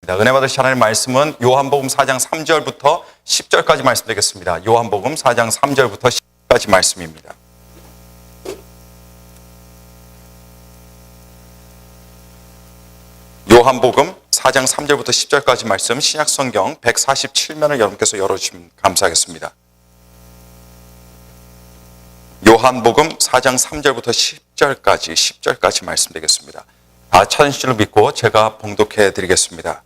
은혜 받으실 하나님의 말씀은 요한복음 4장 3절부터 10절까지 말씀드리겠습니다. 요한복음 4장 3절부터 10절까지 말씀입니다. 요한복음 4장 3절부터 10절까지 말씀, 신약성경 147면을 여러분께서 열어주시면 감사하겠습니다. 요한복음 4장 3절부터 10절까지 말씀드리겠습니다. 다 찾으신 줄 믿고 제가 봉독해 드리겠습니다.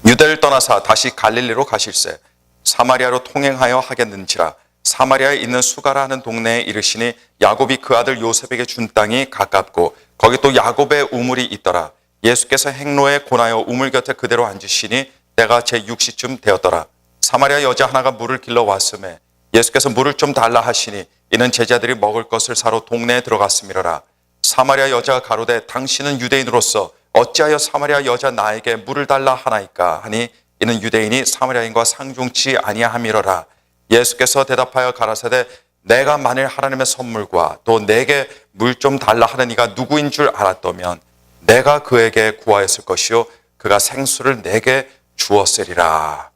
유대를 떠나사 다시 갈릴리로 가실새 사마리아로 통행하여 하겠는지라. 사마리아에 있는 수가라 하는 동네에 이르시니 야곱이 그 아들 요셉에게 준 땅이 가깝고 거기 또 야곱의 우물이 있더라. 예수께서 행로에 고나여 우물 곁에 그대로 앉으시니 때가 제6시쯤 되었더라. 사마리아 여자 하나가 물을 길러 왔음에 예수께서 물을 좀 달라 하시니 이는 제자들이 먹을 것을 사러 동네에 들어갔음이로라. 사마리아 여자가 가로되 당신은 유대인으로서 어찌하여 사마리아 여자 나에게 물을 달라 하나이까 하니 이는 유대인이 사마리아인과 상중치 아니함이로라. 예수께서 대답하여 가라사대 내가 만일 하나님의 선물과 또 내게 물 좀 달라 하는 이가 누구인 줄 알았다면 내가 그에게 구하였을 것이요 그가 생수를 내게 주었으리라.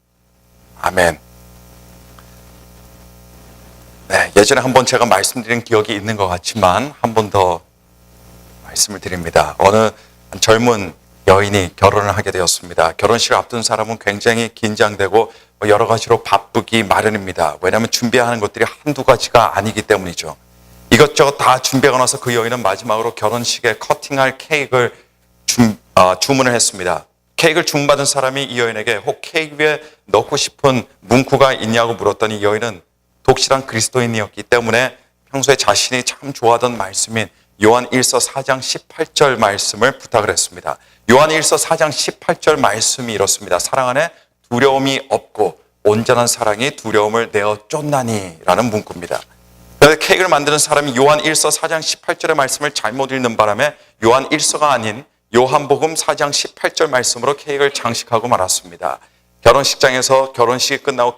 아멘. 네, 예전에 한번 제가 말씀드린 기억이 있는 것 같지만 한 번 더 말씀을 드립니다. 어느 젊은 여인이 결혼을 하게 되었습니다. 결혼식을 앞둔 사람은 굉장히 긴장되고 여러 가지로 바쁘기 마련입니다. 왜냐하면 준비하는 것들이 한두 가지가 아니기 때문이죠. 이것저것 다 준비하고 나서 그 여인은 마지막으로 결혼식에 커팅할 케이크를 주문을 했습니다. 케이크를 주문받은 사람이 이 여인에게 혹 케이크 위에 넣고 싶은 문구가 있냐고 물었더니 이 여인은 독실한 그리스도인이었기 때문에 평소에 자신이 참 좋아하던 말씀인 요한 1서 4장 18절 말씀을 부탁을 했습니다. 요한 1서 4장 18절 말씀이 이렇습니다. 사랑 안에 두려움이 없고 온전한 사랑이 두려움을 내어 쫓나니 라는 문구입니다. 그런데 케이크를 만드는 사람이 요한 1서 4장 18절의 말씀을 잘못 읽는 바람에 요한 1서가 아닌 요한복음 4장 18절 말씀으로 케이크를 장식하고 말았습니다. 결혼식장에서 결혼식이 끝나고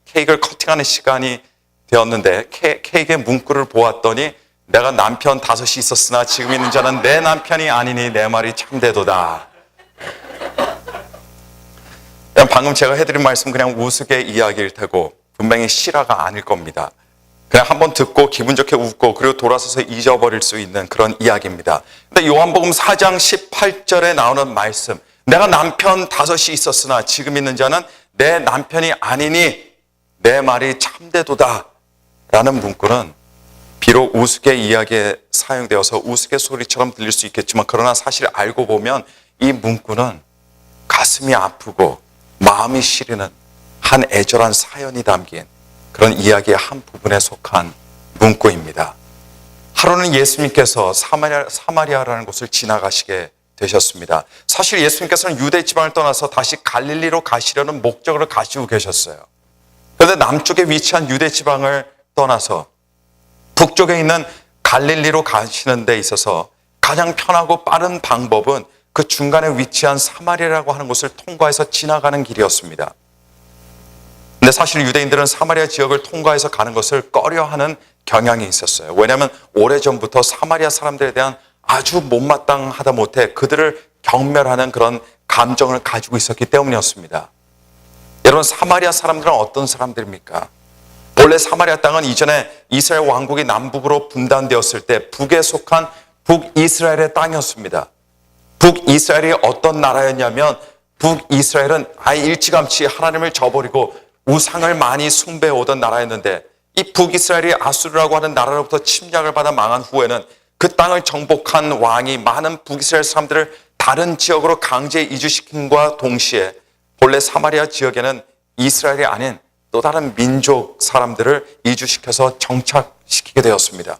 케이크를 커팅하는 시간이 되었는데 케이크의 문구를 보았더니 내가 남편 5이 있었으나 지금 있는 자는 내 남편이 아니니 내 말이 참되도다. 방금 제가 해드린 말씀 그냥 우스개 이야기일 테고 분명히 실화가 아닐 겁니다. 그냥 한번 듣고 기분 좋게 웃고 그리고 돌아서서 잊어버릴 수 있는 그런 이야기입니다. 근데 요한복음 4장 18절에 나오는 말씀, 내가 남편 5이 있었으나 지금 있는 자는 내 남편이 아니니 내 말이 참되도다 라는 문구는 비록 우스개 이야기에 사용되어서 우스갯소리처럼 들릴 수 있겠지만 그러나 사실 알고 보면 이 문구는 가슴이 아프고 마음이 시리는 한 애절한 사연이 담긴 그런 이야기의 한 부분에 속한 문구입니다. 하루는 예수님께서 사마리아라는 곳을 지나가시게 되셨습니다. 사실 예수님께서는 유대 지방을 떠나서 다시 갈릴리로 가시려는 목적을 가지고 계셨어요. 그런데 남쪽에 위치한 유대 지방을 떠나서 북쪽에 있는 갈릴리로 가시는 데 있어서 가장 편하고 빠른 방법은 그 중간에 위치한 사마리아라고 하는 곳을 통과해서 지나가는 길이었습니다. 근데 사실 유대인들은 사마리아 지역을 통과해서 가는 것을 꺼려하는 경향이 있었어요. 왜냐하면 오래전부터 사마리아 사람들에 대한 아주 못마땅하다 못해 그들을 경멸하는 그런 감정을 가지고 있었기 때문이었습니다. 여러분, 사마리아 사람들은 어떤 사람들입니까? 원래 사마리아 땅은 이전에 이스라엘 왕국이 남북으로 분단되었을 때 북에 속한 북이스라엘의 땅이었습니다. 북이스라엘이 어떤 나라였냐면 북이스라엘은 아예 일찌감치 하나님을 저버리고 우상을 많이 숭배해 오던 나라였는데 이 북이스라엘이 아수르라고 하는 나라로부터 침략을 받아 망한 후에는 그 땅을 정복한 왕이 많은 북이스라엘 사람들을 다른 지역으로 강제 이주시킴과 동시에 본래 사마리아 지역에는 이스라엘이 아닌 또 다른 민족 사람들을 이주시켜서 정착시키게 되었습니다.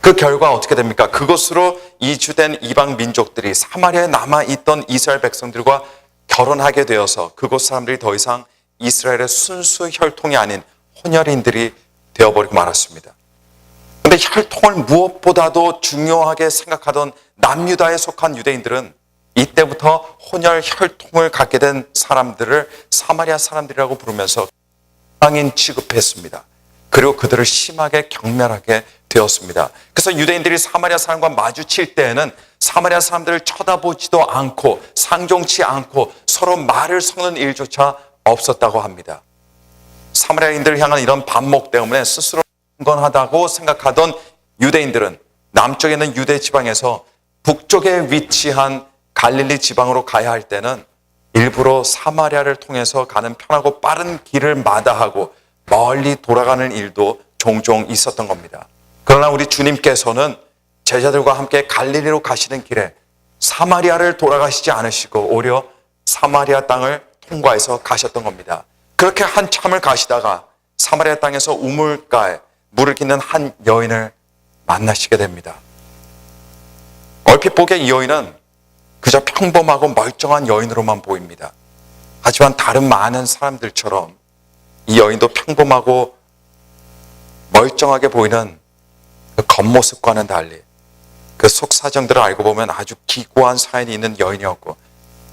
그 결과 어떻게 됩니까? 그곳으로 이주된 이방 민족들이 사마리아에 남아있던 이스라엘 백성들과 결혼하게 되어서 그곳 사람들이 더 이상 이스라엘의 순수 혈통이 아닌 혼혈인들이 되어버리고 말았습니다. 그런데 혈통을 무엇보다도 중요하게 생각하던 남유다에 속한 유대인들은 이때부터 혼혈 혈통을 갖게 된 사람들을 사마리아 사람들이라고 부르면서 이방인 취급했습니다. 그리고 그들을 심하게 경멸하게 되었습니다. 그래서 유대인들이 사마리아 사람과 마주칠 때에는 사마리아 사람들을 쳐다보지도 않고 상종치 않고 서로 말을 섞는 일조차 없었다고 합니다. 사마리아인들을 향한 이런 반목 때문에 스스로 강건하다고 생각하던 유대인들은 남쪽에 있는 유대 지방에서 북쪽에 위치한 갈릴리 지방으로 가야 할 때는 일부러 사마리아를 통해서 가는 편하고 빠른 길을 마다하고 멀리 돌아가는 일도 종종 있었던 겁니다. 그러나 우리 주님께서는 제자들과 함께 갈릴리로 가시는 길에 사마리아를 돌아가시지 않으시고 오히려 사마리아 땅을 통과해서 가셨던 겁니다. 그렇게 한참을 가시다가 사마리아 땅에서 우물가에 물을 깃는 한 여인을 만나시게 됩니다. 얼핏 보기에 이 여인은 그저 평범하고 멀쩡한 여인으로만 보입니다. 하지만 다른 많은 사람들처럼 이 여인도 평범하고 멀쩡하게 보이는 그 겉모습과는 달리 그 속사정들을 알고 보면 아주 기고한 사연이 있는 여인이었고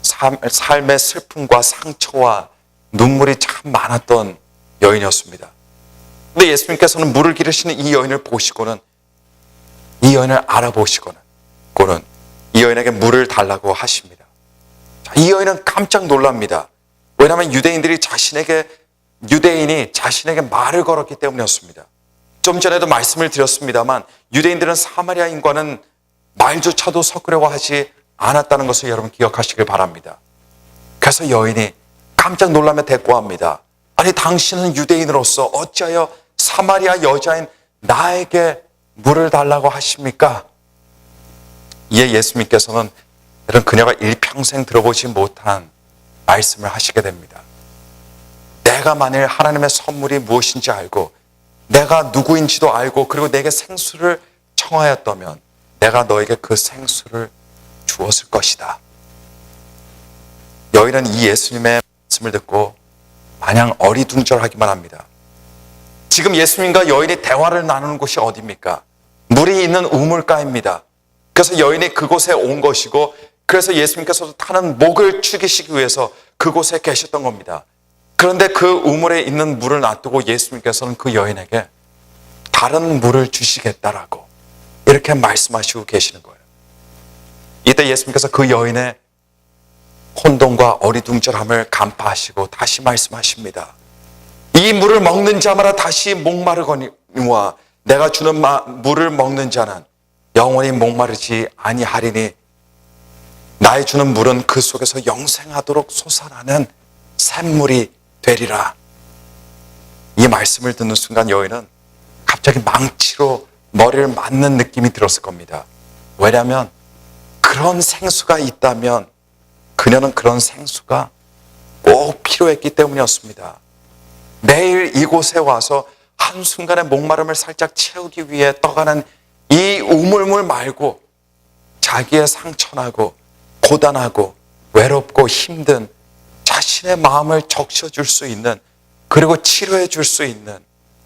삶의 슬픔과 상처와 눈물이 참 많았던 여인이었습니다. 근데 예수님께서는 물을 기르시는 이 여인을 보시고는 이 여인을 알아보시고는 이 여인에게 물을 달라고 하십니다. 이 여인은 깜짝 놀랍니다. 왜냐하면 유대인이 자신에게 말을 걸었기 때문이었습니다. 좀 전에도 말씀을 드렸습니다만 유대인들은 사마리아인과는 말조차도 섞으려고 하지 않았다는 것을 여러분 기억하시길 바랍니다. 그래서 여인이 깜짝 놀라며 대꾸합니다. 아니 당신은 유대인으로서 어찌하여 사마리아 여자인 나에게 물을 달라고 하십니까? 이에 예수님께서는 이런 그녀가 일평생 들어보지 못한 말씀을 하시게 됩니다. 내가 만일 하나님의 선물이 무엇인지 알고 내가 누구인지도 알고 그리고 내게 생수를 청하였다면 내가 너에게 그 생수를 주었을 것이다. 여인은 이 예수님의 말씀을 듣고 마냥 어리둥절하기만 합니다. 지금 예수님과 여인이 대화를 나누는 곳이 어디입니까? 물이 있는 우물가입니다. 그래서 여인이 그곳에 온 것이고 그래서 예수님께서도 타는 목을 축이시기 위해서 그곳에 계셨던 겁니다. 그런데 그 우물에 있는 물을 놔두고 예수님께서는 그 여인에게 다른 물을 주시겠다라고 이렇게 말씀하시고 계시는 거예요. 이때 예수님께서 그 여인의 혼돈과 어리둥절함을 간파하시고 다시 말씀하십니다. 이 물을 먹는 자마다 다시 목마르거니와 내가 주는 물을 먹는 자는 영원히 목마르지 아니하리니 나의 주는 물은 그 속에서 영생하도록 솟아나는 샘물이 되리라. 이 말씀을 듣는 순간 여인은 갑자기 망치로 머리를 맞는 느낌이 들었을 겁니다. 왜냐하면 그런 생수가 있다면 그녀는 그런 생수가 꼭 필요했기 때문이었습니다. 매일 이곳에 와서 한순간의 목마름을 살짝 채우기 위해 떠가는 이 우물물 말고 자기의 상처나고 고단하고 외롭고 힘든 자신의 마음을 적셔줄 수 있는 그리고 치료해 줄 수 있는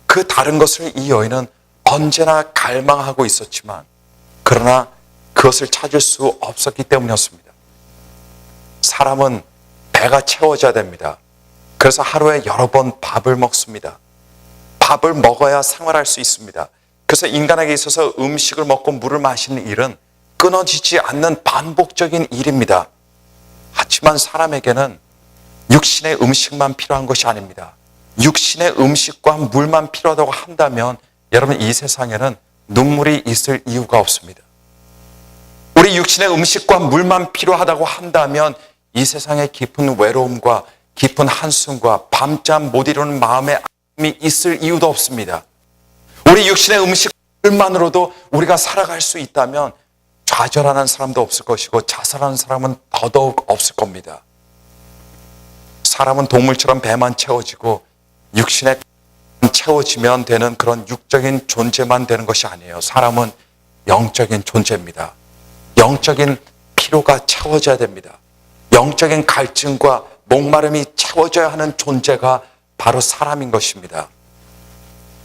그 다른 것을 이 여인은 언제나 갈망하고 있었지만 그러나 그것을 찾을 수 없었기 때문이었습니다. 사람은 배가 채워져야 됩니다. 그래서 하루에 여러 번 밥을 먹습니다. 밥을 먹어야 생활할 수 있습니다. 그래서 인간에게 있어서 음식을 먹고 물을 마시는 일은 끊어지지 않는 반복적인 일입니다. 하지만 사람에게는 육신의 음식만 필요한 것이 아닙니다. 육신의 음식과 물만 필요하다고 한다면 여러분 이 세상에는 눈물이 있을 이유가 없습니다. 우리 육신의 음식과 물만 필요하다고 한다면 이 세상에 깊은 외로움과 깊은 한숨과 밤잠 못 이루는 마음의 아픔이 있을 이유도 없습니다. 우리 육신의 음식만으로도 우리가 살아갈 수 있다면 좌절하는 사람도 없을 것이고 자살하는 사람은 더더욱 없을 겁니다. 사람은 동물처럼 배만 채워지고 육신에 채워지면 되는 그런 육적인 존재만 되는 것이 아니에요. 사람은 영적인 존재입니다. 영적인 피로가 채워져야 됩니다. 영적인 갈증과 목마름이 채워져야 하는 존재가 바로 사람인 것입니다.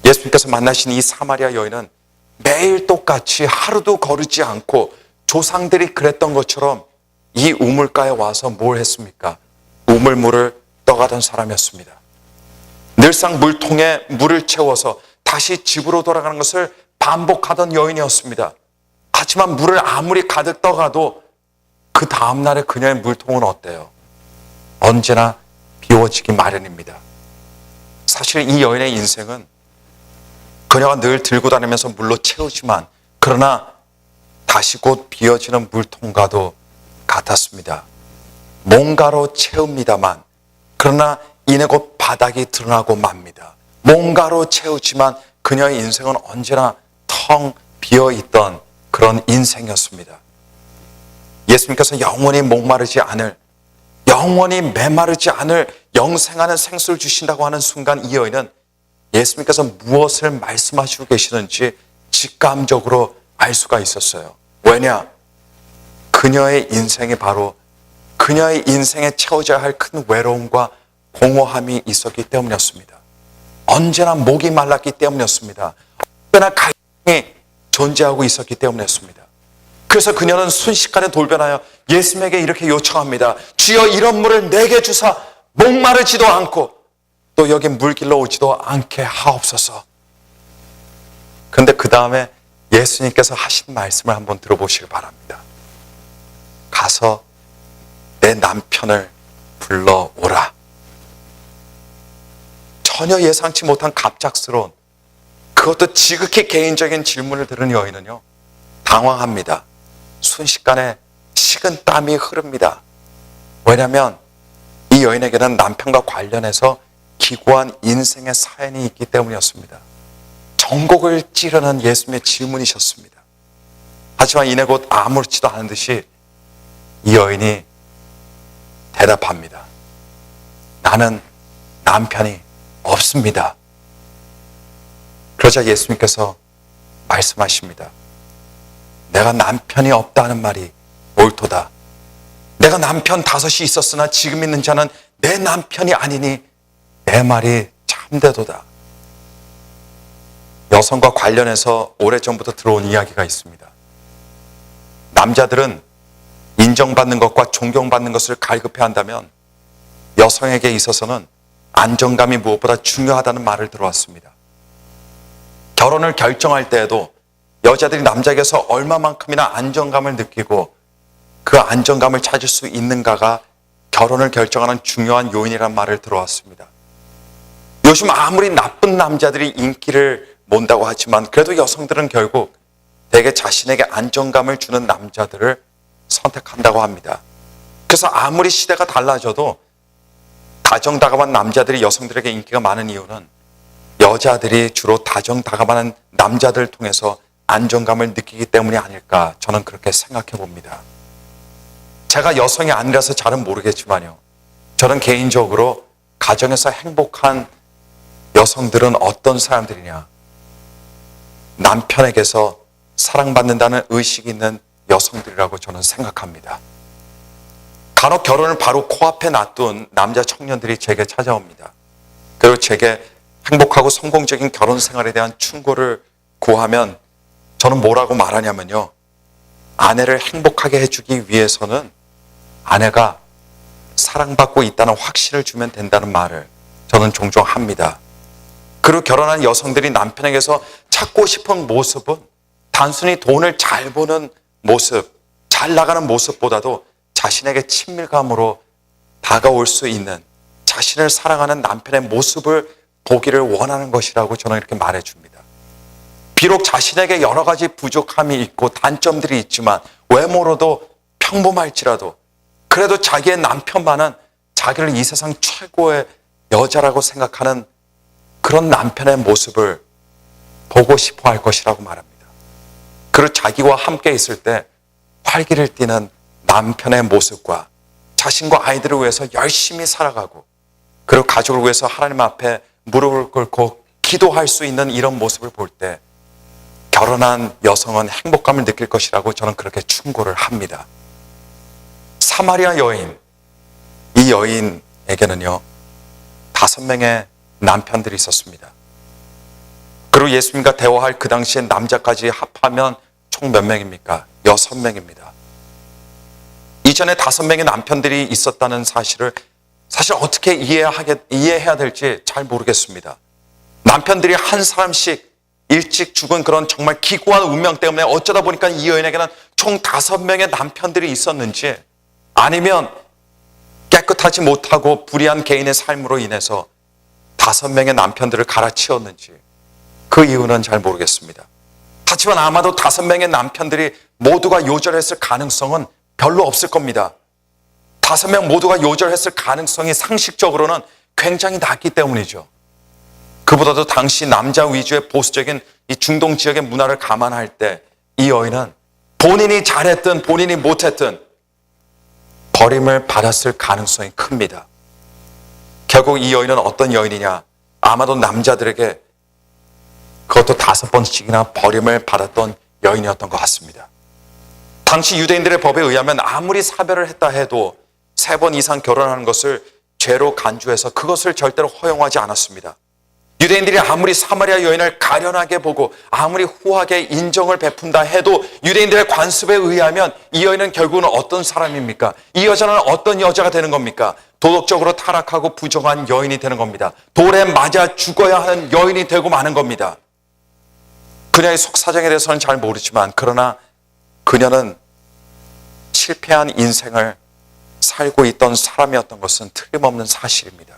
예수님께서 만나신 이 사마리아 여인은 매일 똑같이 하루도 거르지 않고 조상들이 그랬던 것처럼 이 우물가에 와서 뭘 했습니까? 우물물을 떠가던 사람이었습니다. 늘상 물통에 물을 채워서 다시 집으로 돌아가는 것을 반복하던 여인이었습니다. 하지만 물을 아무리 가득 떠가도 그 다음날에 그녀의 물통은 어때요? 언제나 비워지기 마련입니다. 사실 이 여인의 인생은 그녀가 늘 들고 다니면서 물로 채우지만 그러나 다시 곧 비어지는 물통과도 같았습니다. 뭔가로 채웁니다만 그러나 이내 곧 바닥이 드러나고 맙니다. 뭔가로 채우지만 그녀의 인생은 언제나 텅 비어있던 그런 인생이었습니다. 예수님께서 영원히 목마르지 않을, 영원히 메마르지 않을 영생하는 생수를 주신다고 하는 순간 이 여인은 예수님께서 무엇을 말씀하시고 계시는지 직감적으로 알 수가 있었어요. 왜냐? 그녀의 인생이 바로 그녀의 인생에 채워져야 할 큰 외로움과 공허함이 있었기 때문이었습니다. 언제나 목이 말랐기 때문이었습니다. 언제나 갈증이 존재하고 있었기 때문이었습니다. 그래서 그녀는 순식간에 돌변하여 예수님에게 이렇게 요청합니다. 주여 이런 물을 내게 주사 목마르지도 않고 또 여기 물길로 오지도 않게 하옵소서. 그런데 그 다음에 예수님께서 하신 말씀을 한번 들어보시기 바랍니다. 가서 내 남편을 불러오라. 전혀 예상치 못한 갑작스러운, 그것도 지극히 개인적인 질문을 들은 여인은요, 당황합니다. 순식간에 식은 땀이 흐릅니다. 왜냐하면 이 여인에게는 남편과 관련해서 기구한 인생의 사연이 있기 때문이었습니다. 전곡을 찌르는 예수님의 질문이셨습니다. 하지만 이내 곧 아무렇지도 않은 듯이 이 여인이 대답합니다. 나는 남편이 없습니다. 그러자 예수님께서 말씀하십니다. 내가 남편이 없다는 말이 옳도다. 내가 남편 5이 있었으나 지금 있는 자는 내 남편이 아니니 내 말이 참되도다. 여성과 관련해서 오래전부터 들어온 이야기가 있습니다. 남자들은 인정받는 것과 존경받는 것을 갈급해 한다면 여성에게 있어서는 안정감이 무엇보다 중요하다는 말을 들어왔습니다. 결혼을 결정할 때에도 여자들이 남자에게서 얼마만큼이나 안정감을 느끼고 그 안정감을 찾을 수 있는가가 결혼을 결정하는 중요한 요인이라는 말을 들어왔습니다. 요즘 아무리 나쁜 남자들이 인기를 몬다고 하지만 그래도 여성들은 결국 대개 자신에게 안정감을 주는 남자들을 선택한다고 합니다. 그래서 아무리 시대가 달라져도 다정다감한 남자들이 여성들에게 인기가 많은 이유는 여자들이 주로 다정다감한 남자들을 통해서 안정감을 느끼기 때문이 아닐까, 저는 그렇게 생각해 봅니다. 제가 여성이 아니라서 잘은 모르겠지만요, 저는 개인적으로 가정에서 행복한 여성들은 어떤 사람들이냐, 남편에게서 사랑받는다는 의식이 있는 여성들이라고 저는 생각합니다. 간혹 결혼을 바로 코앞에 놔둔 남자 청년들이 제게 찾아옵니다. 그리고 제게 행복하고 성공적인 결혼 생활에 대한 충고를 구하면 저는 뭐라고 말하냐면요, 아내를 행복하게 해주기 위해서는 아내가 사랑받고 있다는 확신을 주면 된다는 말을 저는 종종 합니다. 그리고 결혼한 여성들이 남편에게서 찾고 싶은 모습은 단순히 돈을 잘 버는 모습, 잘 나가는 모습보다도 자신에게 친밀감으로 다가올 수 있는 자신을 사랑하는 남편의 모습을 보기를 원하는 것이라고 저는 이렇게 말해줍니다. 비록 자신에게 여러 가지 부족함이 있고 단점들이 있지만 외모로도 평범할지라도 그래도 자기의 남편만은 자기를 이 세상 최고의 여자라고 생각하는 그런 남편의 모습을 보고 싶어 할 것이라고 말합니다. 그리고 자기와 함께 있을 때 활기를 띠는 남편의 모습과 자신과 아이들을 위해서 열심히 살아가고 그리고 가족을 위해서 하나님 앞에 무릎을 꿇고 기도할 수 있는 이런 모습을 볼 때 결혼한 여성은 행복감을 느낄 것이라고 저는 그렇게 충고를 합니다. 사마리아 여인, 이 여인에게는요 5명의 남편들이 있었습니다. 그리고 예수님과 대화할 그 당시에 남자까지 합하면 총 몇 명입니까? 6명입니다. 이전에 5명의 남편들이 있었다는 사실을 사실 어떻게 이해해야 될지 잘 모르겠습니다. 남편들이 한 사람씩 일찍 죽은 그런 정말 기구한 운명 때문에 어쩌다 보니까 이 여인에게는 총 5명의 남편들이 있었는지, 아니면 깨끗하지 못하고 불의한 개인의 삶으로 인해서 5명의 남편들을 갈아치웠는지, 그 이유는 잘 모르겠습니다. 하지만 아마도 5명의 남편들이 모두가 요절했을 가능성은 별로 없을 겁니다. 5명 모두가 요절했을 가능성이 상식적으로는 굉장히 낮기 때문이죠. 그보다도 당시 남자 위주의 보수적인 이 중동 지역의 문화를 감안할 때 이 여인은 본인이 잘했든 본인이 못했든 버림을 받았을 가능성이 큽니다. 결국 이 여인은 어떤 여인이냐? 아마도 남자들에게 그것도 5번씩이나 버림을 받았던 여인이었던 것 같습니다. 당시 유대인들의 법에 의하면 아무리 사별을 했다 해도 3번 이상 결혼하는 것을 죄로 간주해서 그것을 절대로 허용하지 않았습니다. 유대인들이 아무리 사마리아 여인을 가련하게 보고 아무리 후하게 인정을 베푼다 해도 유대인들의 관습에 의하면 이 여인은 결국은 어떤 사람입니까? 이 여자는 어떤 여자가 되는 겁니까? 도덕적으로 타락하고 부정한 여인이 되는 겁니다. 돌에 맞아 죽어야 하는 여인이 되고 마는 겁니다. 그녀의 속사정에 대해서는 잘 모르지만, 그러나 그녀는 실패한 인생을 살고 있던 사람이었던 것은 틀림없는 사실입니다.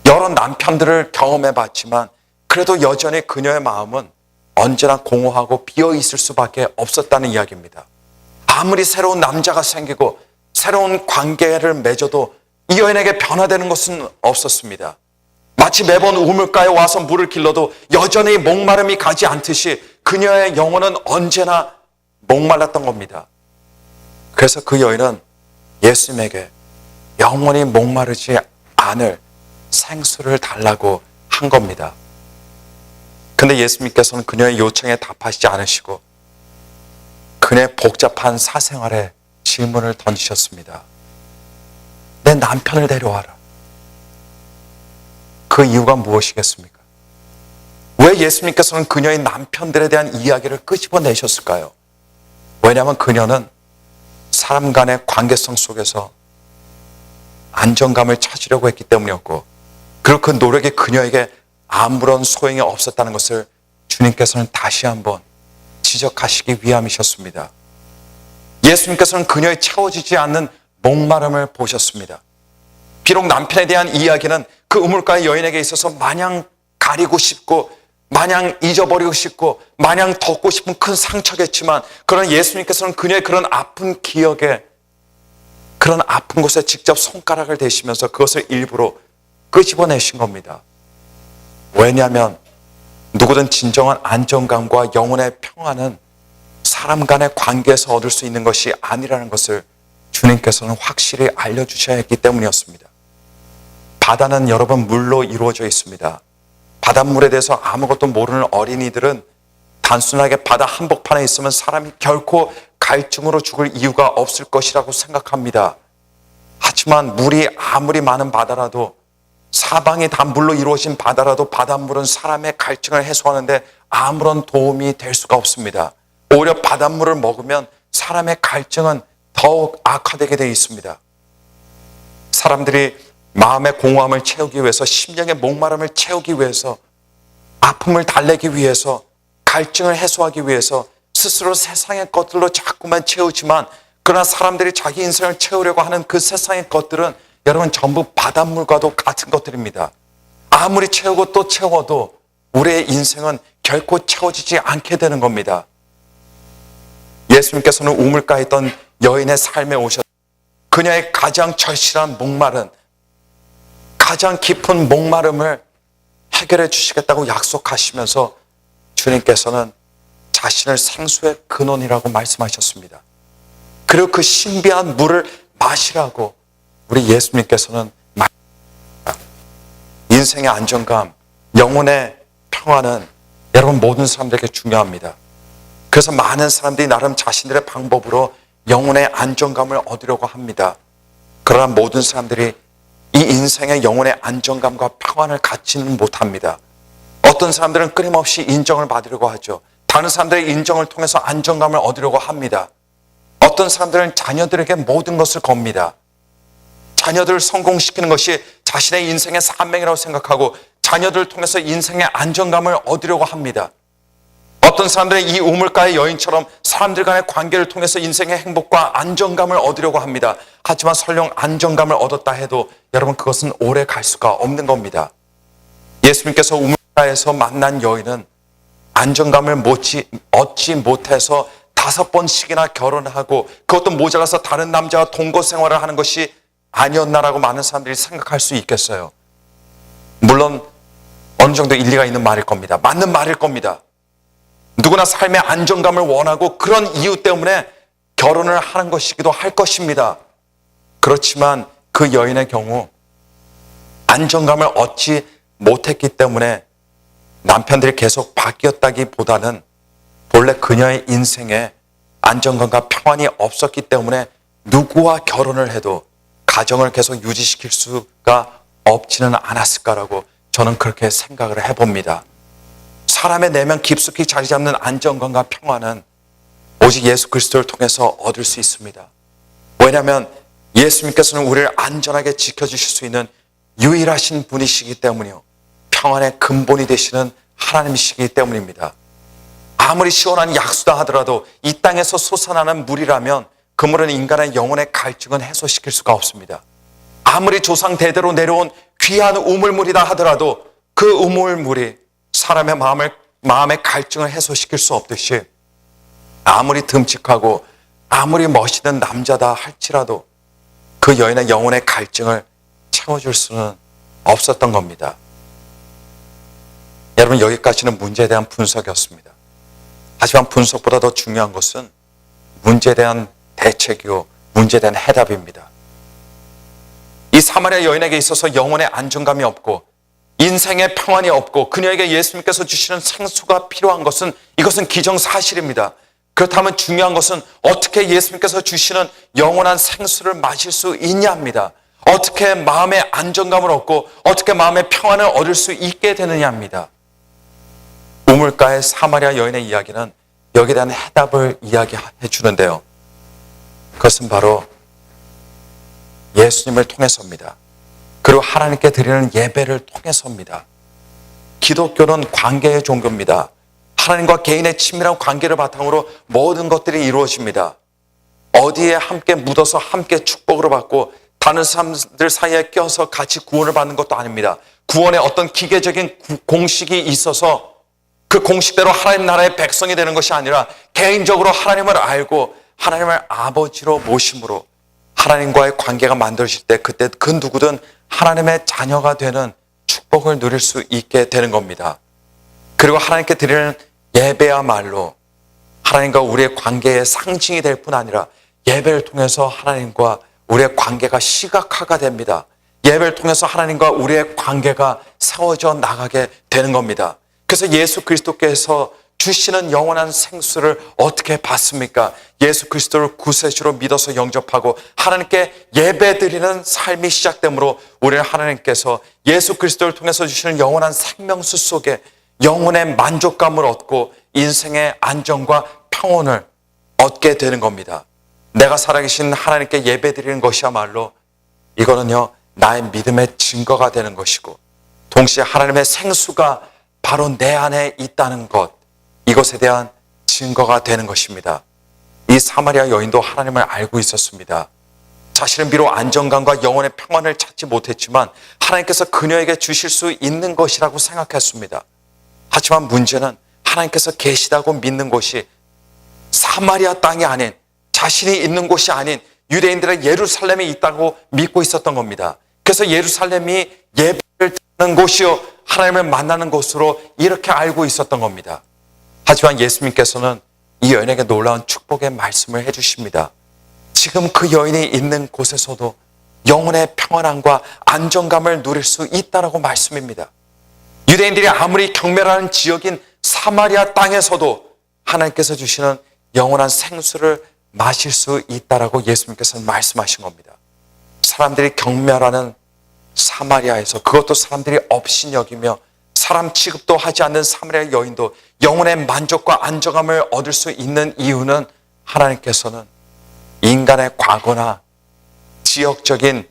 여러 남편들을 경험해 봤지만 그래도 여전히 그녀의 마음은 언제나 공허하고 비어 있을 수밖에 없었다는 이야기입니다. 아무리 새로운 남자가 생기고 새로운 관계를 맺어도 이 여인에게 변화되는 것은 없었습니다. 마치 매번 우물가에 와서 물을 길러도 여전히 목마름이 가지 않듯이 그녀의 영혼은 언제나 목말랐던 겁니다. 그래서 그 여인은 예수님에게 영원히 목마르지 않을 생수를 달라고 한 겁니다. 근데 예수님께서는 그녀의 요청에 답하시지 않으시고 그녀의 복잡한 사생활에 질문을 던지셨습니다. 내 남편을 데려와라. 그 이유가 무엇이겠습니까? 왜 예수님께서는 그녀의 남편들에 대한 이야기를 끄집어내셨을까요? 왜냐하면 그녀는 사람 간의 관계성 속에서 안정감을 찾으려고 했기 때문이었고, 그리고 그 노력이 그녀에게 아무런 소용이 없었다는 것을 주님께서는 다시 한번 지적하시기 위함이셨습니다. 예수님께서는 그녀의 채워지지 않는 목마름을 보셨습니다. 비록 남편에 대한 이야기는 그 우물가의 여인에게 있어서 마냥 가리고 싶고 마냥 잊어버리고 싶고 마냥 덮고 싶은 큰 상처겠지만, 그러나 예수님께서는 그녀의 그런 아픈 기억에, 그런 아픈 곳에 직접 손가락을 대시면서 그것을 일부러 끄집어내신 겁니다. 왜냐하면 누구든 진정한 안정감과 영혼의 평안은 사람 간의 관계에서 얻을 수 있는 것이 아니라는 것을 주님께서는 확실히 알려주셔야 했기 때문이었습니다. 바다는 여러분 물로 이루어져 있습니다. 바닷물에 대해서 아무것도 모르는 어린이들은 단순하게 바다 한복판에 있으면 사람이 결코 갈증으로 죽을 이유가 없을 것이라고 생각합니다. 하지만 물이 아무리 많은 바다라도, 사방이 다 물로 이루어진 바다라도 바닷물은 사람의 갈증을 해소하는데 아무런 도움이 될 수가 없습니다. 오히려 바닷물을 먹으면 사람의 갈증은 더욱 악화되게 되어 있습니다. 사람들이 마음의 공허함을 채우기 위해서, 심령의 목마름을 채우기 위해서, 아픔을 달래기 위해서, 갈증을 해소하기 위해서 스스로 세상의 것들로 자꾸만 채우지만, 그러나 사람들이 자기 인생을 채우려고 하는 그 세상의 것들은 여러분 전부 바닷물과도 같은 것들입니다. 아무리 채우고 또 채워도 우리의 인생은 결코 채워지지 않게 되는 겁니다. 예수님께서는 우물가에 있던 여인의 삶에 오셔서 그녀의 가장 절실한 목마른, 가장 깊은 목마름을 해결해 주시겠다고 약속하시면서 주님께서는 자신을 생수의 근원이라고 말씀하셨습니다. 그리고 그 신비한 물을 마시라고 우리 예수님께서는 인생의 안정감, 영혼의 평안은 여러분 모든 사람들에게 중요합니다. 그래서 많은 사람들이 나름 자신들의 방법으로 영혼의 안정감을 얻으려고 합니다. 그러나 모든 사람들이 이 인생의 영혼의 안정감과 평안을 갖지는 못합니다. 어떤 사람들은 끊임없이 인정을 받으려고 하죠. 다른 사람들의 인정을 통해서 안정감을 얻으려고 합니다. 어떤 사람들은 자녀들에게 모든 것을 겁니다. 자녀들을 성공시키는 것이 자신의 인생의 사명이라고 생각하고 자녀들을 통해서 인생의 안정감을 얻으려고 합니다. 어떤 사람들은 이 우물가의 여인처럼 사람들 간의 관계를 통해서 인생의 행복과 안정감을 얻으려고 합니다. 하지만 설령 안정감을 얻었다 해도 여러분 그것은 오래 갈 수가 없는 겁니다. 예수님께서 우물가에서 만난 여인은 안정감을 얻지 못해서 5번씩이나 결혼하고 그것도 모자라서 다른 남자와 동거 생활을 하는 것이 아니었나라고 많은 사람들이 생각할 수 있겠어요. 물론 어느 정도 일리가 있는 말일 겁니다. 맞는 말일 겁니다. 누구나 삶의 안정감을 원하고 그런 이유 때문에 결혼을 하는 것이기도 할 것입니다. 그렇지만 그 여인의 경우 안정감을 얻지 못했기 때문에 남편들이 계속 바뀌었다기보다는 본래 그녀의 인생에 안정감과 평안이 없었기 때문에 누구와 결혼을 해도 가정을 계속 유지시킬 수가 없지는 않았을까라고 저는 그렇게 생각을 해봅니다. 사람의 내면 깊숙이 자리 잡는 안정감과 평안은 오직 예수 그리스도를 통해서 얻을 수 있습니다. 왜냐하면 예수님께서는 우리를 안전하게 지켜주실 수 있는 유일하신 분이시기 때문이요. 평안의 근본이 되시는 하나님이시기 때문입니다. 아무리 시원한 약수다 하더라도 이 땅에서 솟아나는 물이라면 그 물은 인간의 영혼의 갈증은 해소시킬 수가 없습니다. 아무리 조상 대대로 내려온 귀한 우물물이다 하더라도 그 우물물이 사람의 마음의 갈증을 해소시킬 수 없듯이 아무리 듬직하고 아무리 멋있는 남자다 할지라도 그 여인의 영혼의 갈증을 채워줄 수는 없었던 겁니다. 여러분 여기까지는 문제에 대한 분석이었습니다. 하지만 분석보다 더 중요한 것은 문제에 대한 대책이요 문제에 대한 해답입니다. 이 사마리아 여인에게 있어서 영혼의 안정감이 없고 인생의 평안이 없고 그녀에게 예수님께서 주시는 생수가 필요한 것은 이것은 기정사실입니다. 그렇다면 중요한 것은 어떻게 예수님께서 주시는 영원한 생수를 마실 수 있냐입니다. 어떻게 마음의 안정감을 얻고 어떻게 마음의 평안을 얻을 수 있게 되느냐입니다. 우물가의 사마리아 여인의 이야기는 여기에 대한 해답을 이야기해 주는데요. 그것은 바로 예수님을 통해서입니다. 그리고 하나님께 드리는 예배를 통해서입니다. 기독교는 관계의 종교입니다. 하나님과 개인의 친밀한 관계를 바탕으로 모든 것들이 이루어집니다. 어디에 함께 묻어서 함께 축복을 받고 다른 사람들 사이에 껴서 같이 구원을 받는 것도 아닙니다. 구원에 어떤 기계적인 공식이 있어서 그 공식대로 하나님 나라의 백성이 되는 것이 아니라 개인적으로 하나님을 알고 하나님을 아버지로 모심으로 하나님과의 관계가 만들어질 때 그때 그 누구든 하나님의 자녀가 되는 축복을 누릴 수 있게 되는 겁니다. 그리고 하나님께 드리는 예배야말로 하나님과 우리의 관계의 상징이 될 뿐 아니라 예배를 통해서 하나님과 우리의 관계가 시각화가 됩니다. 예배를 통해서 하나님과 우리의 관계가 세워져 나가게 되는 겁니다. 그래서 예수 그리스도께서 주시는 영원한 생수를 어떻게 받습니까? 예수 그리스도를 구세주로 믿어서 영접하고 하나님께 예배드리는 삶이 시작되므로 우리는 하나님께서 예수 그리스도를 통해서 주시는 영원한 생명수 속에 영혼의 만족감을 얻고 인생의 안정과 평온을 얻게 되는 겁니다. 내가 살아계신 하나님께 예배드리는 것이야말로 이거는요 나의 믿음의 증거가 되는 것이고 동시에 하나님의 생수가 바로 내 안에 있다는 것, 이것에 대한 증거가 되는 것입니다. 이 사마리아 여인도 하나님을 알고 있었습니다. 자신은 비록 안정감과 영혼의 평안을 찾지 못했지만 하나님께서 그녀에게 주실 수 있는 것이라고 생각했습니다. 하지만 문제는 하나님께서 계시다고 믿는 곳이 사마리아 땅이 아닌 자신이 있는 곳이 아닌 유대인들의 예루살렘에 있다고 믿고 있었던 겁니다. 그래서 예루살렘이 예배를 드리는 곳이요 하나님을 만나는 곳으로 이렇게 알고 있었던 겁니다. 하지만 예수님께서는 이 여인에게 놀라운 축복의 말씀을 해주십니다. 지금 그 여인이 있는 곳에서도 영혼의 평안함과 안정감을 누릴 수 있다라고 말씀입니다. 유대인들이 아무리 경멸하는 지역인 사마리아 땅에서도 하나님께서 주시는 영원한 생수를 마실 수 있다라고 예수님께서는 말씀하신 겁니다. 사람들이 경멸하는 사마리아에서 그것도 사람들이 업신여기며 사람 취급도 하지 않는 사마리아 여인도 영혼의 만족과 안정감을 얻을 수 있는 이유는 하나님께서는 인간의 과거나 지역적인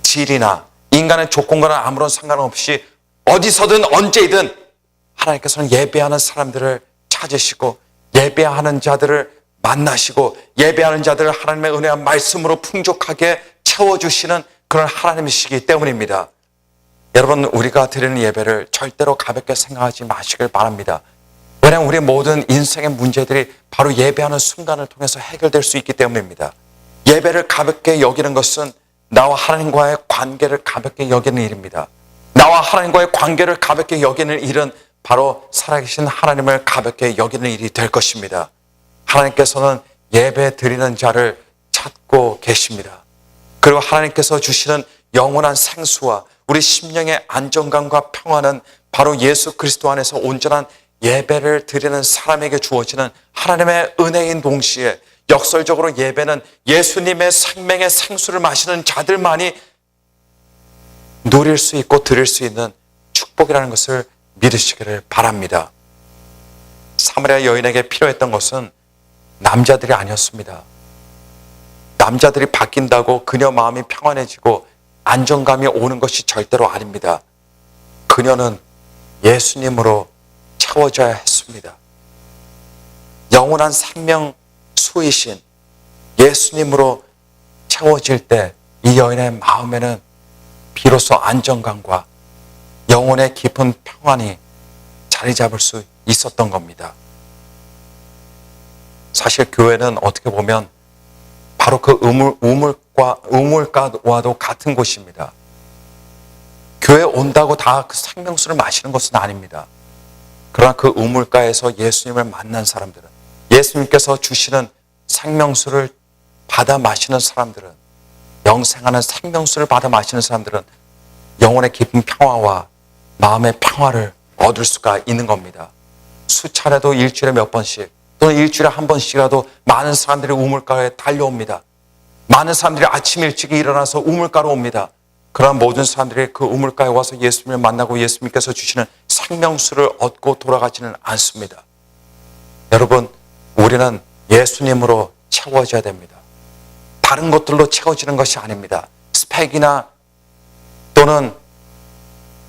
질이나 인간의 조건과는 아무런 상관없이 어디서든 언제이든 하나님께서는 예배하는 사람들을 찾으시고 예배하는 자들을 만나시고 예배하는 자들을 하나님의 은혜와 말씀으로 풍족하게 채워주시는 그런 하나님이시기 때문입니다. 여러분, 우리가 드리는 예배를 절대로 가볍게 생각하지 마시길 바랍니다. 왜냐하면 우리의 모든 인생의 문제들이 바로 예배하는 순간을 통해서 해결될 수 있기 때문입니다. 예배를 가볍게 여기는 것은 나와 하나님과의 관계를 가볍게 여기는 일입니다. 나와 하나님과의 관계를 가볍게 여기는 일은 바로 살아계신 하나님을 가볍게 여기는 일이 될 것입니다. 하나님께서는 예배 드리는 자를 찾고 계십니다. 그리고 하나님께서 주시는 영원한 생수와 우리 심령의 안정감과 평화는 바로 예수 그리스도 안에서 온전한 예배를 드리는 사람에게 주어지는 하나님의 은혜인 동시에 역설적으로 예배는 예수님의 생명의 생수를 마시는 자들만이 누릴 수 있고 드릴 수 있는 축복이라는 것을 믿으시기를 바랍니다. 사마리아 여인에게 필요했던 것은 남자들이 아니었습니다. 남자들이 바뀐다고 그녀 마음이 평안해지고 안정감이 오는 것이 절대로 아닙니다. 그녀는 예수님으로 채워져야 했습니다. 영원한 생명 수이신 예수님으로 채워질 때 이 여인의 마음에는 비로소 안정감과 영혼의 깊은 평안이 자리 잡을 수 있었던 겁니다. 사실 교회는 어떻게 보면 바로 그 우물가와도 같은 곳입니다. 교회 온다고 다 그 생명수를 마시는 것은 아닙니다. 그러나 그 우물가에서 예수님을 만난 사람들은, 예수님께서 주시는 생명수를 받아 마시는 사람들은, 영생하는 생명수를 받아 마시는 사람들은 영혼의 깊은 평화와 마음의 평화를 얻을 수가 있는 겁니다. 수차례도 일주일에 몇 번씩 또는 일주일에 한 번씩이라도 많은 사람들이 우물가에 달려옵니다. 많은 사람들이 아침 일찍 일어나서 우물가로 옵니다. 그러나 모든 사람들이 그 우물가에 와서 예수님을 만나고 예수님께서 주시는 생명수를 얻고 돌아가지는 않습니다. 여러분, 우리는 예수님으로 채워져야 됩니다. 다른 것들로 채워지는 것이 아닙니다. 스펙이나 또는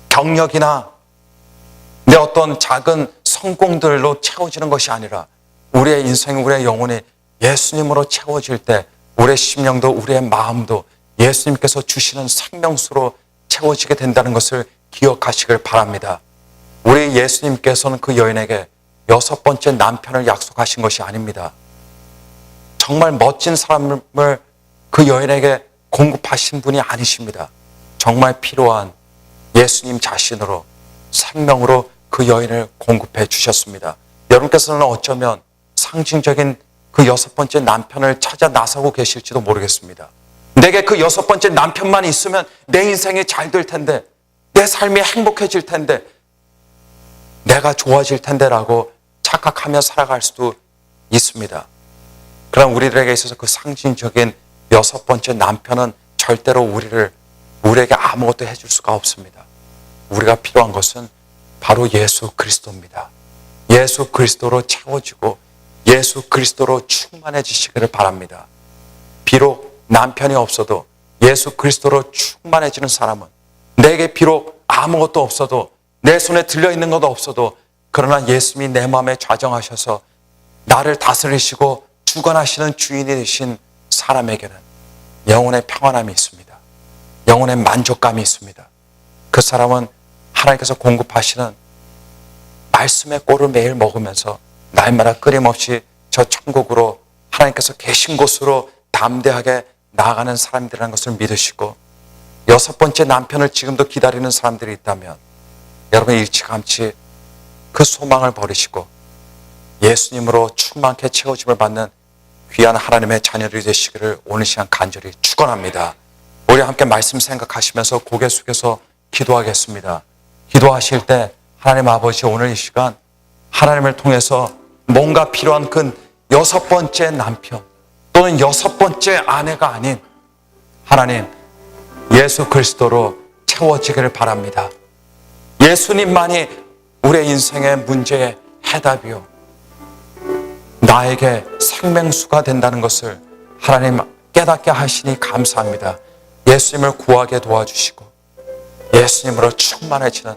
경력이나 내 어떤 작은 성공들로 채워지는 것이 아니라 우리의 인생, 우리의 영혼이 예수님으로 채워질 때 우리의 심령도 우리의 마음도 예수님께서 주시는 생명수로 채워지게 된다는 것을 기억하시길 바랍니다. 우리 예수님께서는 그 여인에게 6번째 남편을 약속하신 것이 아닙니다. 정말 멋진 사람을 그 여인에게 공급하신 분이 아니십니다. 정말 필요한 예수님 자신으로 생명으로 그 여인을 공급해 주셨습니다. 여러분께서는 어쩌면 상징적인 그 6번째 남편을 찾아 나서고 계실지도 모르겠습니다. 내게 그 6번째 남편만 있으면 내 인생이 잘 될 텐데, 내 삶이 행복해질 텐데, 내가 좋아질 텐데라고 착각하며 살아갈 수도 있습니다. 그럼 우리들에게 있어서 그 상징적인 6번째 남편은 절대로 우리에게 아무것도 해줄 수가 없습니다. 우리가 필요한 것은 바로 예수 그리스도입니다. 예수 그리스도로 채워지고 예수 그리스도로 충만해지시기를 바랍니다. 비록 남편이 없어도 예수 그리스도로 충만해지는 사람은, 내게 비록 아무것도 없어도, 내 손에 들려있는 것도 없어도, 그러나 예수님이 내 마음에 좌정하셔서 나를 다스리시고 주관하시는 주인이 되신 사람에게는 영혼의 평안함이 있습니다. 영혼의 만족감이 있습니다. 그 사람은 하나님께서 공급하시는 말씀의 꼴을 매일 먹으면서 날마다 끊임없이 저 천국으로, 하나님께서 계신 곳으로 담대하게 나아가는 사람들이라는 것을 믿으시고, 6번째 남편을 지금도 기다리는 사람들이 있다면 여러분 일찌감치 그 소망을 버리시고 예수님으로 충만케 채워짐을 받는 귀한 하나님의 자녀들이 되시기를 오늘 시간 간절히 축원합니다. 우리 함께 말씀 생각하시면서 고개 숙여서 기도하겠습니다. 기도하실 때 하나님 아버지, 오늘 이 시간 하나님을 통해서 뭔가 필요한 그 6번째 남편 또는 6번째 아내가 아닌 하나님 예수 그리스도로 채워지기를 바랍니다. 예수님만이 우리의 인생의 문제의 해답이요, 나에게 생명수가 된다는 것을 하나님 깨닫게 하시니 감사합니다. 예수님을 구하게 도와주시고 예수님으로 충만해지는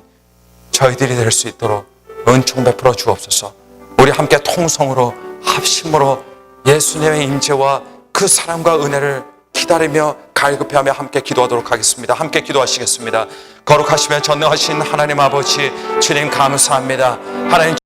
저희들이 될 수 있도록 은총 베풀어 주옵소서. 우리 함께 통성으로 합심으로 예수님의 임재와 그 사랑과 은혜를 기다리며 갈급해하며 함께 기도하도록 하겠습니다. 함께 기도하시겠습니다. 거룩하시며 전능하신 하나님 아버지, 주님 감사합니다. 하나님